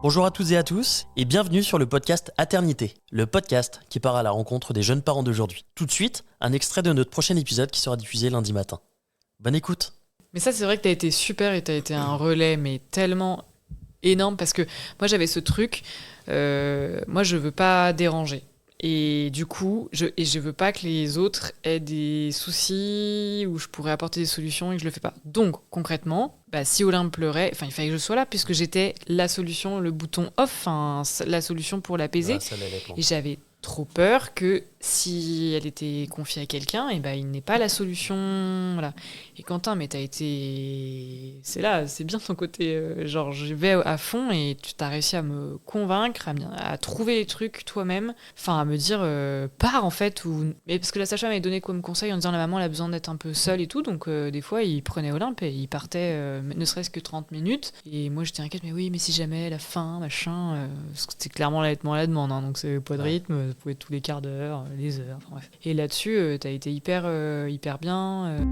Bonjour à toutes et à tous et bienvenue sur le podcast Aternité, le podcast qui part à la rencontre des jeunes parents d'aujourd'hui. Tout de suite, un extrait de notre prochain épisode qui sera diffusé lundi matin. Bonne écoute. Mais ça, c'est vrai que t'as été super et t'as été un relais, mais tellement énorme parce que moi, j'avais ce truc, moi, je veux pas déranger. Et du coup, je veux pas que les autres aient des soucis où je pourrais apporter des solutions et que je le fais pas. Donc, concrètement, si Olympe pleurait, il fallait que je sois là puisque j'étais la solution, le bouton off, la solution pour l'apaiser. Et j'avais trop peur que si elle était confiée à quelqu'un, il n'est pas la solution. Voilà. Et Quentin, mais t'as été... C'est là, c'est bien ton côté. Genre, je vais à fond et tu t'as réussi à me convaincre, à trouver les trucs toi-même. Enfin, à me dire, pars en fait. Mais parce que la sage-femme m'avait donné comme conseil en disant la maman elle a besoin d'être un peu seule et tout. Donc, des fois, il prenait Olympe et il partait ne serait-ce que 30 minutes. Et moi, j'étais inquiète, mais oui, mais si jamais elle a faim, machin. Parce que c'était clairement l'allaitement à la demande. Donc, c'est pas de rythme. Ça pouvait être tous les quarts d'heure, les heures. Enfin, bref. Et là-dessus, t'as été hyper bien.